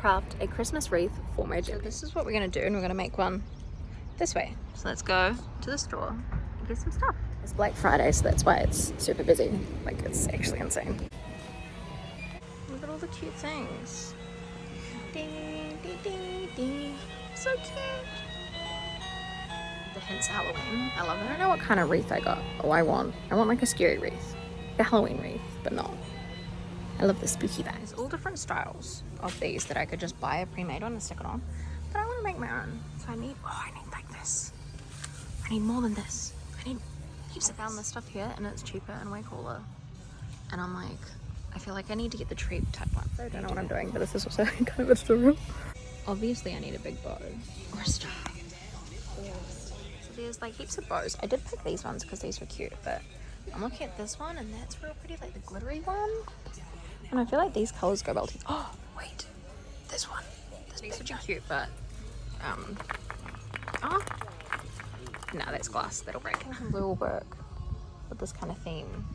craft a Christmas wreath for my Jimny. So this is what we're going to do, and we're going to make one this way. So let's go to the store and get some stuff. It's Black Friday, so that's why it's super busy. Like, it's actually insane. Look at all the cute things. Ding, ding, ding, ding. So cute. The hint's Halloween. I love it. I don't know what kind of wreath I got. Oh, I want like a scary wreath. A Halloween wreath, but not. I love the spooky vibes. There's all different styles of these that I could just buy a pre-made one and stick it on. But I want to make my own. So I need like this. I need more than this. I need heaps. I found this stuff here and it's cheaper and way cooler. And I'm like, I feel like I need to get the cheap type one. I don't know what I'm doing, but this is also kind of a tutorial. Obviously I need a big bow or a star. So there's like heaps of bows. I did pick these ones because these were cute, but I'm looking at this one and that's real pretty, like the glittery one. And I feel like these colors go well together. Oh, wait, this one. These are cute, but oh, no, that's glass. That'll break. Blue will work with this kind of theme.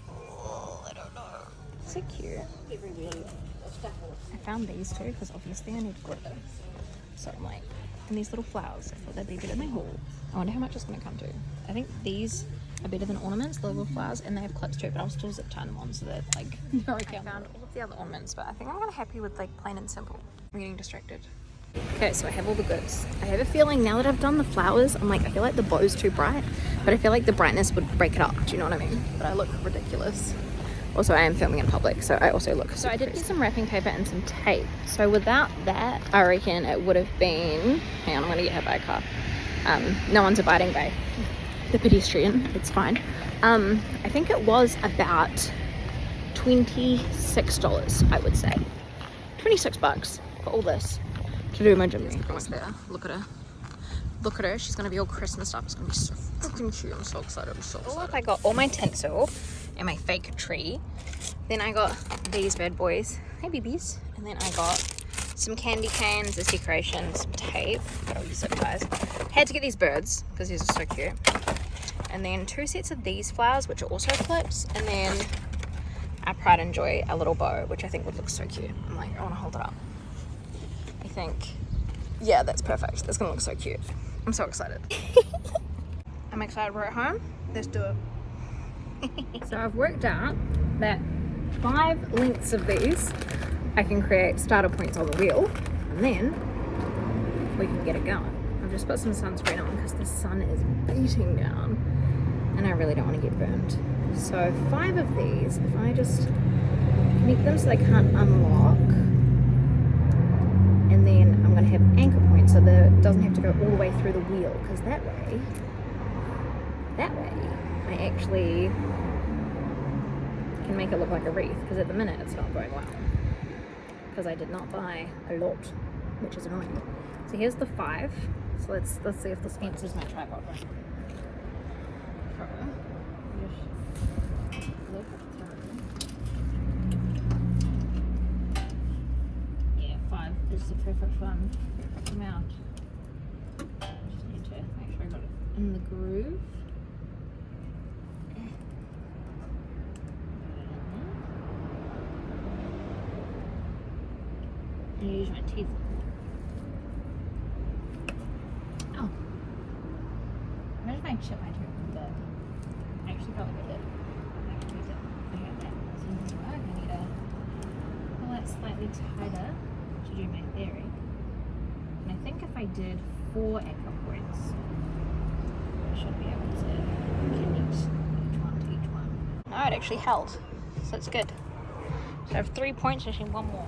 Oh, I don't know. So cute. I found these too because obviously I need glitter. So I'm like, and these little flowers. I thought they'd be good in my haul. I wonder how much it's going to come to. I think these are better than ornaments, the little flowers, and they have clips too, but I'll still zip tie them on so that like I found all of the other ornaments, but I think I'm kind of happy with like plain and simple. I'm getting distracted. Okay, so I have all the goods. I have a feeling now that I've done the flowers, I'm like, I feel like the bow's too bright, but I feel like the brightness would break it up. Do you know what I mean? But I look ridiculous. Also, I am filming in public, so I also look so I did get some wrapping paper and some tape. So without that, I reckon it would have been, hang on, I'm gonna get hit by a car. No one's abiding by the pedestrian, it's fine. I think it was about $26, I would say. 26 bucks for all this to do my Jimny. There. Look at her. Look at her. She's gonna be all Christmas up. It's gonna be so freaking cute. I'm so excited. I'm so excited. I got all my tinsel and my fake tree. Then I got these bad boys. Hey babies. And then I got some candy canes, this decoration, some tape. Got all these zip ties. Had to get these birds because these are so cute. And then 2 sets of these flowers, which are also clips. And then I Pride and Joy a little bow, which I think would look so cute. I'm like, I want to hold it up. I think, yeah, that's perfect. That's gonna look so cute. I'm so excited. I'm excited we're at home. Let's do it. So I've worked out that 5 lengths of these I can create starter points on the wheel, and then we can get it going. I've just put some sunscreen on because the sun is beating down and I really don't want to get burned. So 5 of these, if I just connect them so they can't unlock, and then I'm going to have anchor points so that it doesn't have to go all the way through the wheel, because that way I actually can make it look like a wreath, because at the minute it's not going well because I did not buy a lot, which is annoying. So here's the 5. So let's see if this answers my tripod right. Yeah, 5 is the perfect one. Come out. Just need to make sure I got it in the groove. And use my teeth. Oh. Where's my chip? I turned the. I actually probably did. I got that. This doesn't work. I need to pull it slightly tighter to do my theory. And I think if I did 4 anchor points, I should be able to connect each one to each one. No, it actually held. So it's good. So I have 3 points, actually 1 more.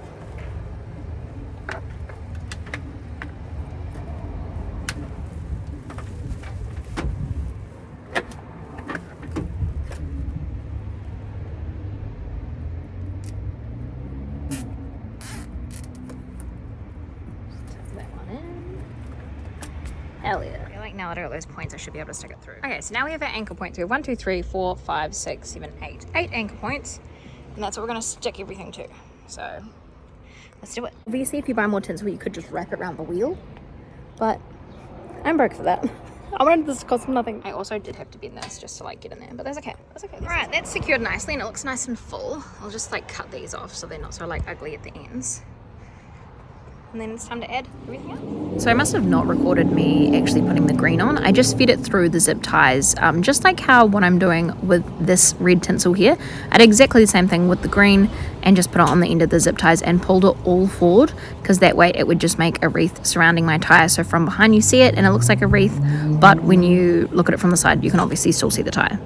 Hell yeah. I feel like now that I got those points, I should be able to stick it through. Okay, so now we have our anchor points. We have 1, 2, 3, 4, 5, 6, 7, 8. 8 anchor points. And that's what we're going to stick everything to. So, let's do it. Obviously, if you buy more tinsel, you could just wrap it around the wheel. But I'm broke for that. I wanted this to cost nothing. I also did have to bend this just to like get in there, but that's okay. That's okay. Alright, that's secured nicely and it looks nice and full. I'll just like cut these off so they're not so like ugly at the ends. and then it's time to add everything else. So I must have not recorded me actually putting the green on. I just fed it through the zip ties, just like how what I'm doing with this red tinsel here. I did exactly the same thing with the green and just put it on the end of the zip ties and pulled it all forward, because that way it would just make a wreath surrounding my tire. So from behind you see it and it looks like a wreath, but when you look at it from the side you can obviously still see the tire.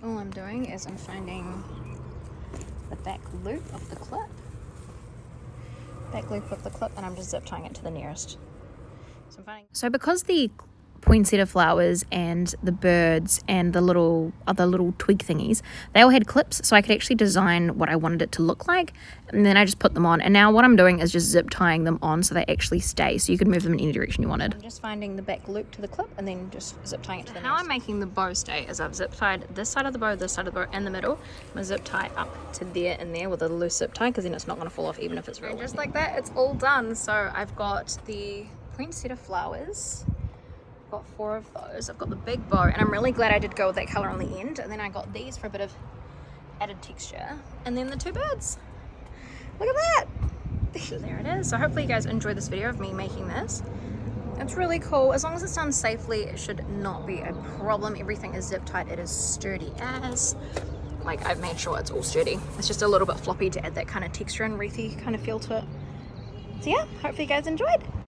All I'm doing is I'm finding the back loop of the clip, and I'm just zip tying it to the nearest. So because the poinsettia flowers and the birds and the other little twig thingies, they all had clips, so I could actually design what I wanted it to look like, and then I just put them on. And now what I'm doing is just zip tying them on so they actually stay, so you could move them in any direction you wanted. I'm just finding the back loop to the clip and then just zip tying it to the next. How I'm making the bow stay is I've zip tied this side of the bow, this side of the bow, and the middle. I'm gonna zip tie up to there and there with a loose zip tie, because then it's not going to fall off even if it's real. And just like that, it's all done. So I've got the poinsettia flowers, got 4 of those, I've got the big bow, and I'm really glad I did go with that color on the end, and then I got these for a bit of added texture, and then the 2 birds. Look at that. There it is. So hopefully you guys enjoyed this video of me making this. It's really cool. As long as it's done safely, it should not be a problem. Everything is zip tied. It is sturdy as, like, I've made sure it's all sturdy. It's just a little bit floppy to add that kind of texture and wreathy kind of feel to it. So yeah, hopefully you guys enjoyed.